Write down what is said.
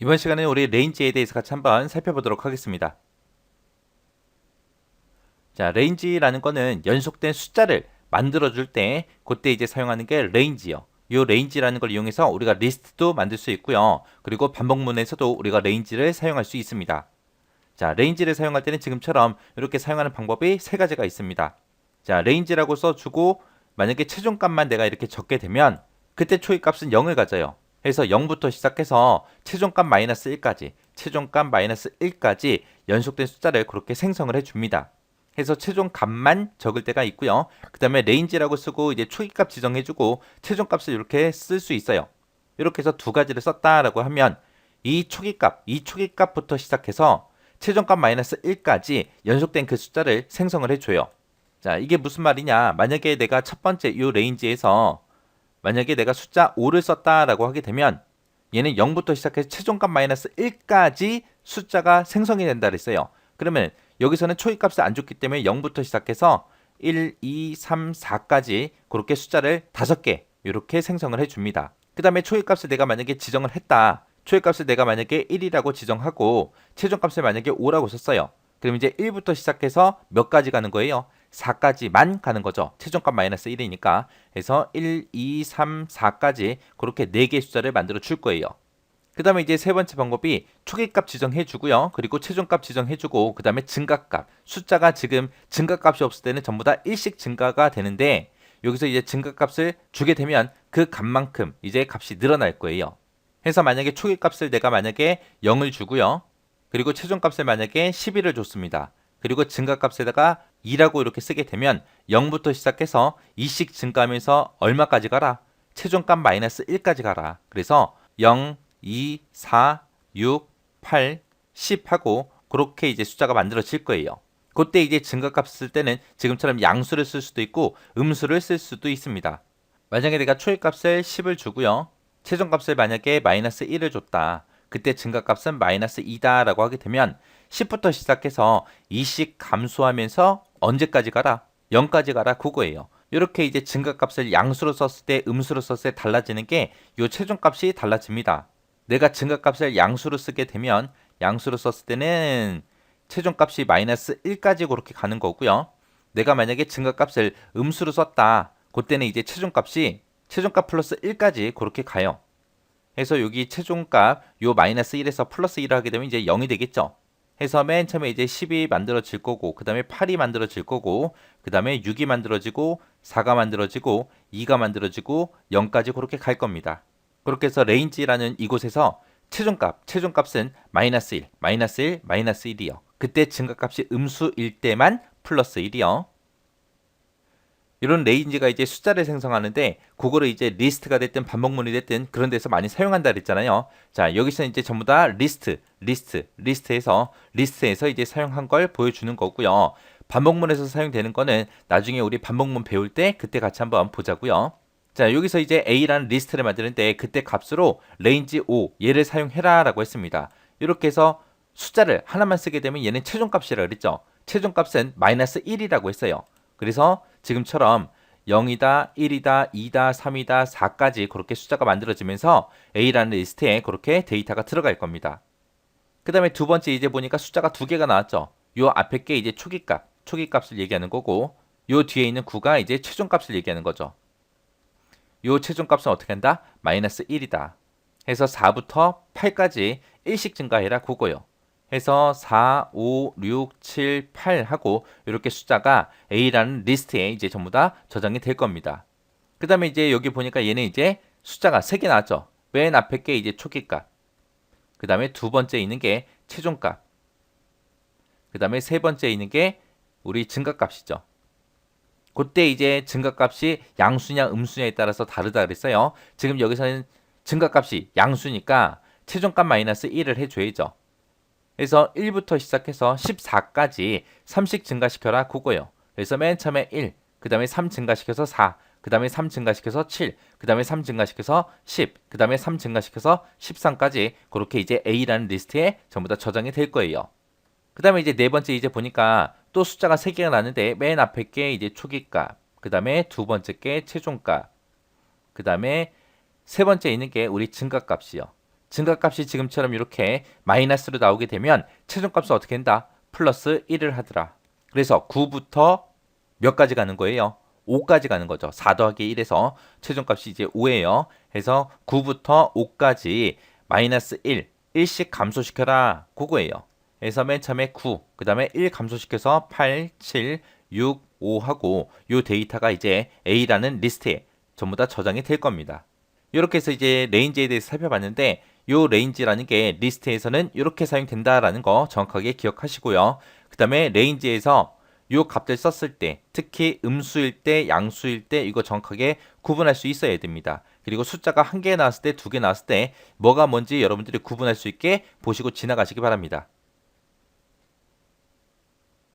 이번 시간에 우리 레인지에 대해서 같이 한번 살펴보도록 하겠습니다. 자, 레인지라는 거는 연속된 숫자를 만들어줄 때 그때 이제 사용하는 게 레인지요. 이 레인지라는 걸 이용해서 우리가 리스트도 만들 수 있고요. 그리고 반복문에서도 우리가 레인지를 사용할 수 있습니다. 자, 레인지를 사용할 때는 지금처럼 이렇게 사용하는 방법이 세 가지가 있습니다. 자, 레인지라고 써주고 만약에 최종값만 내가 이렇게 적게 되면 그때 초기값은 0을 가져요. 해서 0부터 시작해서 최종값 마이너스 1까지, 최종값 마이너스 1까지 연속된 숫자를 그렇게 생성을 해줍니다. 해서 최종값만 적을 때가 있고요. 그 다음에 레인지라고 쓰고 이제 초기값 지정해주고 최종값을 이렇게 쓸 수 있어요. 이렇게 해서 두 가지를 썼다라고 하면 이 초기값부터 시작해서 최종값 마이너스 1까지 연속된 그 숫자를 생성을 해줘요. 자, 이게 무슨 말이냐? 만약에 내가 첫 번째 이 레인지에서 만약에 내가 숫자 5를 썼다라고 하게 되면 얘는 0부터 시작해서 최종값 마이너스 1까지 숫자가 생성이 된다 그랬어요. 그러면 여기서는 초기값을 안 줬기 때문에 0부터 시작해서 1, 2, 3, 4까지 그렇게 숫자를 5개 이렇게 생성을 해줍니다. 그 다음에 초기값을 내가 만약에 지정을 했다. 초기값을 내가 만약에 1이라고 지정하고 최종값을 만약에 5라고 썼어요. 그럼 이제 1부터 시작해서 몇 가지 가는 거예요? 4까지만 가는 거죠. 최종값 마이너스 1이니까. 그래서 1, 2, 3, 4까지 그렇게 4개의 숫자를 만들어 줄 거예요. 그 다음에 이제 세 번째 방법이 초기값 지정해 주고요. 그리고 최종값 지정해 주고 그 다음에 증가값. 숫자가 지금 증가값이 없을 때는 전부 다 1씩 증가가 되는데 여기서 이제 증가값을 주게 되면 그 값만큼 이제 값이 늘어날 거예요. 해서 만약에 초기값을 내가 만약에 0을 주고요. 그리고 최종값을 만약에 11을 줬습니다. 그리고 증가값에다가 2라고 이렇게 쓰게 되면 0부터 시작해서 2씩 증가하면서 얼마까지 가라? 최종값 마이너스 1까지 가라. 그래서 0, 2, 4, 6, 8, 10 하고 그렇게 이제 숫자가 만들어질 거예요. 그때 이제 증가값 쓸 때는 지금처럼 양수를 쓸 수도 있고 음수를 쓸 수도 있습니다. 만약에 내가 초기값을 10을 주고요. 최종값을 만약에 마이너스 1을 줬다. 그때 증가값은 마이너스 2다라고 하게 되면 10부터 시작해서 2씩 감소하면서 언제까지 가라? 0까지 가라 그거예요. 이렇게 이제 증가값을 양수로 썼을 때 음수로 썼을 때 달라지는 게 이 최종값이 달라집니다. 내가 증가값을 양수로 쓰게 되면 양수로 썼을 때는 최종값이 마이너스 1까지 그렇게 가는 거고요. 내가 만약에 증가값을 음수로 썼다. 그때는 이제 최종값 플러스 1까지 그렇게 가요. 해서 여기 최종값 요 마이너스 1에서 플러스 1을 하게 되면 이제 0이 되겠죠. 해서 맨 처음에 이제 10이 만들어질 거고 그 다음에 8이 만들어질 거고 그 다음에 6이 만들어지고 4가 만들어지고 2가 만들어지고 0까지 그렇게 갈 겁니다. 그렇게 해서 레인지라는 이곳에서 최종값은 마이너스 1, 마이너스 1, 마이너스 1이요. 그때 증가값이 음수일 때만 플러스 1이요. 이런 레인지가 이제 숫자를 생성하는데 그거를 이제 리스트가 됐든 반복문이 됐든 그런 데서 많이 사용한다 그랬잖아요. 자, 여기서 이제 전부 다 리스트에서 이제 사용한 걸 보여주는 거고요. 반복문에서 사용되는 거는 나중에 우리 반복문 배울 때 그때 같이 한번 보자고요. 자, 여기서 이제 A라는 리스트를 만드는데 그때 값으로 range 5 얘를 사용해라라고 했습니다. 이렇게 해서 숫자를 하나만 쓰게 되면 얘는 최종값이라 그랬죠. 최종값은 마이너스 1이라고 했어요. 그래서 지금처럼 0이다, 1이다, 2다, 3이다, 4까지 그렇게 숫자가 만들어지면서 A라는 리스트에 그렇게 데이터가 들어갈 겁니다. 그 다음에 두 번째 이제 보니까 숫자가 두 개가 나왔죠. 요 앞에 게 이제 초기값을 얘기하는 거고 요 뒤에 있는 9가 이제 최종값을 얘기하는 거죠. 요 최종값은 어떻게 한다? 마이너스 1이다. 해서 4부터 8까지 1씩 증가해라 그거요. 해서 4, 5, 6, 7, 8 하고 이렇게 숫자가 A라는 리스트에 이제 전부 다 저장이 될 겁니다. 그 다음에 이제 여기 보니까 얘는 이제 숫자가 3개 나왔죠. 맨 앞에 게 이제 초기값. 그 다음에 두 번째 있는 게 최종값. 그 다음에 세 번째 있는 게 우리 증가값이죠. 그때 이제 증가값이 양수냐 음수냐에 따라서 다르다 그랬어요. 지금 여기서는 증가값이 양수니까 최종값 마이너스 1을 해줘야죠. 그래서 1부터 시작해서 14까지 3씩 증가시켜라 그거요. 그래서 맨 처음에 1, 그 다음에 3 증가시켜서 4, 그 다음에 3 증가시켜서 7, 그 다음에 3 증가시켜서 10, 그 다음에 3 증가시켜서 13까지 그렇게 이제 A라는 리스트에 전부 다 저장이 될 거예요. 그 다음에 이제 네 번째 이제 보니까 또 숫자가 3개가 나는데 맨 앞에 게 이제 초기값, 그 다음에 두 번째 게 최종값, 그 다음에 세 번째 있는 게 우리 증가값이요. 증가값이 지금처럼 이렇게 마이너스로 나오게 되면 최종값은 어떻게 된다? 플러스 1을 하더라. 그래서 9부터 몇 가지 가는 거예요? 5까지 가는 거죠. 4 더하기 1에서 최종값이 이제 5예요. 그래서 9부터 5까지 마이너스 1, 1씩 감소시켜라. 그거예요. 그래서 맨 처음에 9, 그 다음에 1 감소시켜서 8, 7, 6, 5 하고 요 데이터가 이제 A라는 리스트에 전부 다 저장이 될 겁니다. 이렇게 해서 이제 레인지에 대해서 살펴봤는데 요 레인지라는 게 리스트에서는 이렇게 사용된다라는 거 정확하게 기억하시고요. 그 다음에 레인지에서 요 값들 썼을 때 특히 음수일 때 양수일 때 이거 정확하게 구분할 수 있어야 됩니다. 그리고 숫자가 한 개 나왔을 때 두 개 나왔을 때 뭐가 뭔지 여러분들이 구분할 수 있게 보시고 지나가시기 바랍니다.